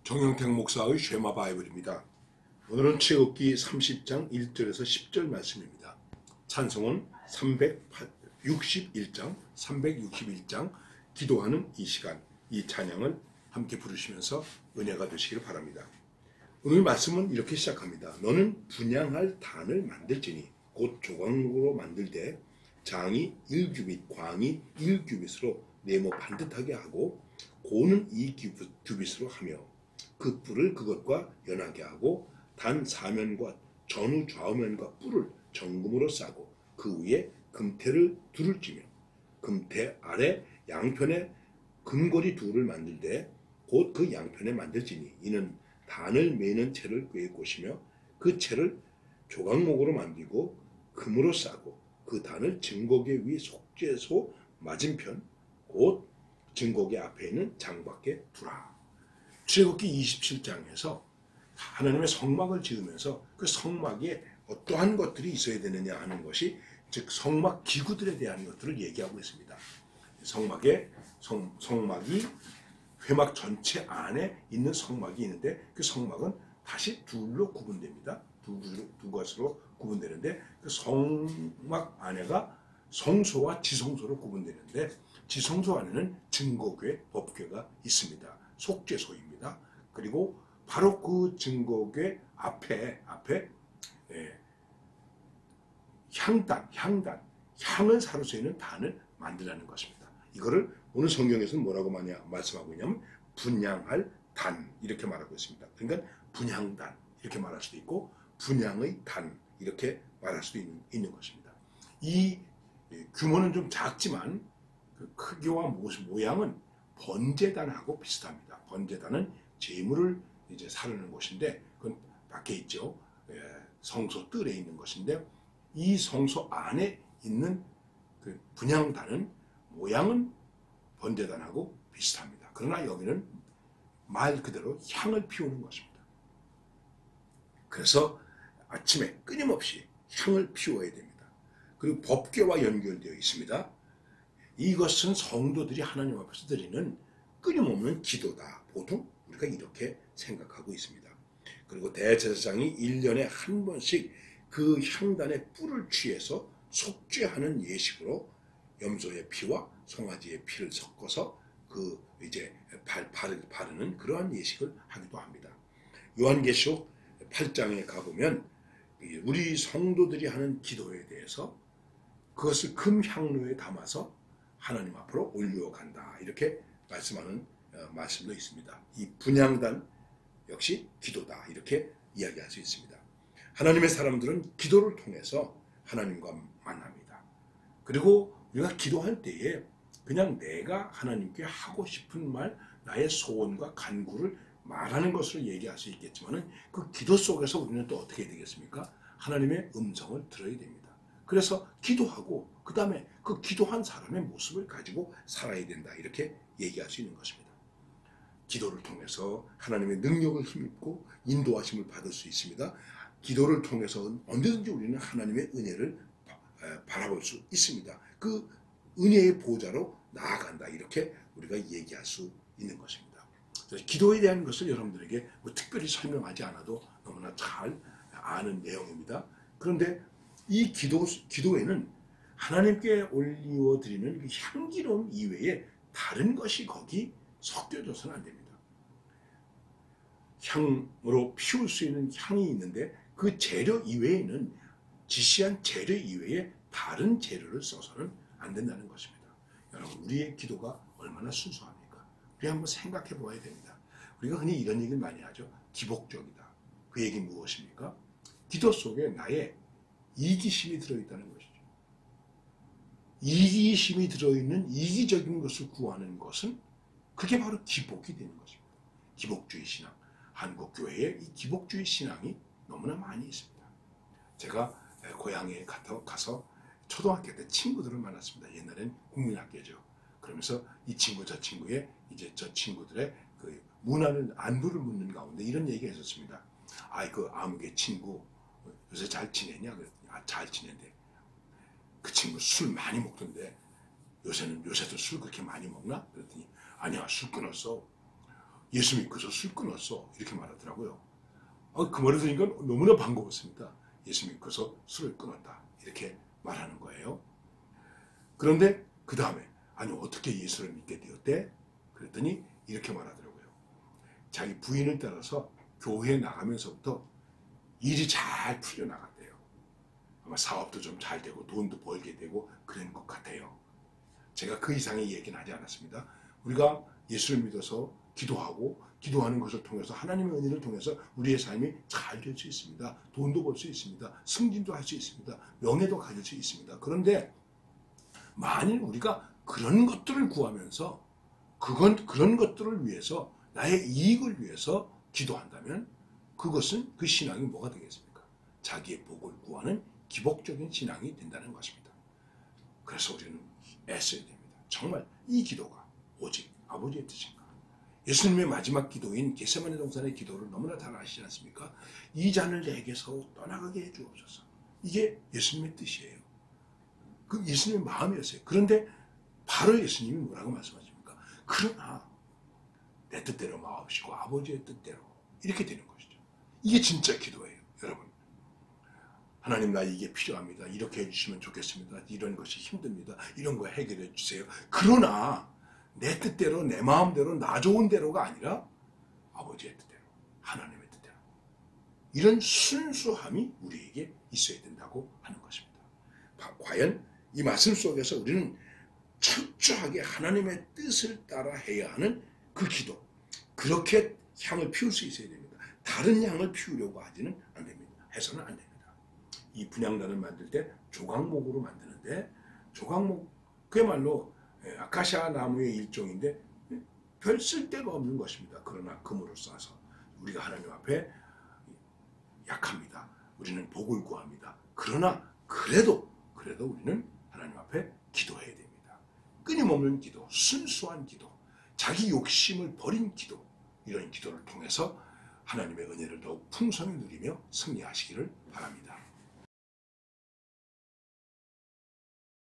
정영택 목사의 쉐마 바이블입니다. 오늘은 출애굽기 30장 1절에서 10절 말씀입니다. 찬송은 361장 기도하는 이 시간, 이 찬양을 함께 부르시면서 은혜가 되시길 바랍니다. 오늘 말씀은 이렇게 시작합니다. 너는 분향할 단을 만들지니 곧 조각목으로 만들되 장이 1규빗, 광이 1규빗으로 네모 반듯하게 하고 고는 2규빗으로 하며 그 뿔을 그것과 연하게 하고 단 사면과 전후 좌우면과 뿔을 정금으로 싸고 그 위에 금태를 둘을 찌며 금태 아래 양편에 금고리 둘을 만들되 곧 그 양편에 만들지니 이는 단을 매는 채를 꿰 곳이며 그 채를 조각목으로 만들고 금으로 싸고 그 단을 증거계 위 속죄소 맞은편 곧 증거계 앞에 있는 장밖에 두라. 출애굽기 27장에서 하나님의 성막을 지으면서 그 성막에 어떠한 것들이 있어야 되느냐 하는 것이 즉 성막 기구들에 대한 것들을 얘기하고 있습니다. 성막이 회막 전체 안에 있는 성막이 있는데 그 성막은 다시 둘로 구분됩니다. 두 것으로 구분되는데 그 성막 안에가 성소와 지성소로 구분되는데 지성소 안에는 증거궤, 법궤가 있습니다. 속죄소입니다. 그리고 바로 그 증거궤 앞에 향을 사로쓰이는 단을 만들라는 것입니다. 이거를 오늘 성경에서는 뭐라고 말씀하고 있냐면 분향할 단 이렇게 말하고 있습니다. 그러니까 분향단 이렇게 말할 수도 있고 분향의 단 이렇게 말할 수도 있는 것입니다. 이 규모는 좀 작지만 그 크기와 모양은 번제단하고 비슷합니다. 번제단은 제물을 이제 사르는 곳인데 그건 밖에 있죠. 성소 뜰에 있는 것인데 이 성소 안에 있는 그 분향단은 모양은 번제단하고 비슷합니다. 그러나 여기는 말 그대로 향을 피우는 것입니다. 그래서 아침에 끊임없이 향을 피워야 됩니다. 그리고 법궤와 연결되어 있습니다. 이것은 성도들이 하나님 앞에서 드리는 끊임없는 기도다. 보통 우리가 이렇게 생각하고 있습니다. 그리고 대제사장이 1년에 한 번씩 그 향단의 뿔을 취해서 속죄하는 예식으로 염소의 피와 송아지의 피를 섞어서 그 이제 바르는 그러한 예식을 하기도 합니다. 요한계시록 8장에 가보면 우리 성도들이 하는 기도에 대해서 그것을 금향로에 담아서 하나님 앞으로 올려간다. 이렇게 말씀하는 말씀도 있습니다. 이 분향단 역시 기도다. 이렇게 이야기할 수 있습니다. 하나님의 사람들은 기도를 통해서 하나님과 만납니다. 그리고 우리가 기도할 때에 그냥 내가 하나님께 하고 싶은 말, 나의 소원과 간구를 말하는 것으로 얘기할 수 있겠지만 그 기도 속에서 우리는 또 어떻게 되겠습니까? 하나님의 음성을 들어야 됩니다. 그래서 기도하고 그 다음에 그 기도한 사람의 모습을 가지고 살아야 된다. 이렇게 얘기할 수 있는 것입니다. 기도를 통해서 하나님의 능력을 힘입고 인도하심을 받을 수 있습니다. 기도를 통해서 언제든지 우리는 하나님의 은혜를 바라볼 수 있습니다. 그 은혜의 보좌로 나아간다. 이렇게 우리가 얘기할 수 있는 것입니다. 그래서 기도에 대한 것을 여러분들에게 특별히 설명하지 않아도 너무나 잘 아는 내용입니다. 그런데 이 기도에는 하나님께 올려드리는 그 향기로움 이외에 다른 것이 거기 섞여져서는 안 됩니다. 향으로 피울 수 있는 향이 있는데 그 재료 이외에는 지시한 재료 이외에 다른 재료를 써서는 안 된다는 것입니다. 여러분 우리의 기도가 얼마나 순수합니까? 우리 한번 생각해 보아야 됩니다. 우리가 흔히 이런 얘기를 많이 하죠. 기복적이다. 그 얘기는 무엇입니까? 기도 속에 나의 이기심이 들어있다는 것이죠. 이기심이 들어있는 이기적인 것을 구하는 것은 그게 바로 기복이 되는 것입니다. 기복주의 신앙. 한국 교회에 이 기복주의 신앙이 너무나 많이 있습니다. 제가 고향에 가서 초등학교 때 친구들을 만났습니다. 옛날엔 국민학교죠. 그러면서 이 친구 저 친구의 이제 저 친구들의 그 문화를 안부를 묻는 가운데 이런 얘기가 있었습니다. 그 아무개 친구 요새 잘 지내냐? 그랬더니 잘 지낸대. 그 친구 술 많이 먹던데 요새도 술 그렇게 많이 먹나? 그랬더니 아니야 술 끊었어. 예수 믿고서 술 끊었어. 이렇게 말하더라고요. 그 말을 들으니까 너무나 반가웠습니다. 예수 믿고서 술을 끊었다. 이렇게 말하는 거예요. 그런데 그 다음에 아니 어떻게 예수를 믿게 되었대? 그랬더니 이렇게 말하더라고요. 자기 부인을 따라서 교회에 나가면서부터 일이 잘 풀려나갔대요. 아마 사업도 좀 잘 되고 돈도 벌게 되고 그런 것 같아요. 제가 그 이상의 얘기는 하지 않았습니다. 우리가 예수를 믿어서 기도하고 기도하는 것을 통해서 하나님의 은혜를 통해서 우리의 삶이 잘 될 수 있습니다. 돈도 벌 수 있습니다. 승진도 할 수 있습니다. 명예도 가질 수 있습니다. 그런데 만일 우리가 그런 것들을 구하면서 그런 것들을 위해서 나의 이익을 위해서 기도한다면 그것은 그 신앙이 뭐가 되겠습니까? 자기의 복을 구하는 기복적인 신앙이 된다는 것입니다. 그래서 우리는 애써야 됩니다. 정말 이 기도가 오직 아버지의 뜻인가? 예수님의 마지막 기도인 겟세마네 동산의 기도를 너무나 잘 아시지 않습니까? 이 잔을 내게서 떠나가게 해주옵소서. 이게 예수님의 뜻이에요. 그 예수님의 마음이었어요. 그런데 바로 예수님이 뭐라고 말씀하십니까? 그러나 내 뜻대로 마옵시고 아버지의 뜻대로 이렇게 되는 것이죠. 이게 진짜 기도예요. 여러분, 하나님 나 이게 필요합니다. 이렇게 해주시면 좋겠습니다. 이런 것이 힘듭니다. 이런 거 해결해 주세요. 그러나 내 뜻대로 내 마음대로 나 좋은 대로가 아니라 아버지의 뜻대로 하나님의 뜻대로 이런 순수함이 우리에게 있어야 된다고 하는 것입니다. 과연 이 말씀 속에서 우리는 철저하게 하나님의 뜻을 따라 해야 하는 그 기도, 그렇게 향을 피울 수 있어야 됩니다. 다른 향을 피우려고 하지는 안 됩니다. 해서는 안 됩니다. 이 분향단을 만들 때 조각목으로 만드는데 조각목 그야말로 아카시아 나무의 일종인데 별 쓸데가 없는 것입니다. 그러나 금으로 싸서 우리가 하나님 앞에 약합니다. 우리는 복을 구합니다. 그러나 그래도 우리는 하나님 앞에 기도해야 됩니다. 끊임없는 기도, 순수한 기도, 자기 욕심을 버린 기도, 이런 기도를 통해서 하나님의 은혜를 더욱 풍성히 누리며 승리하시기를 바랍니다.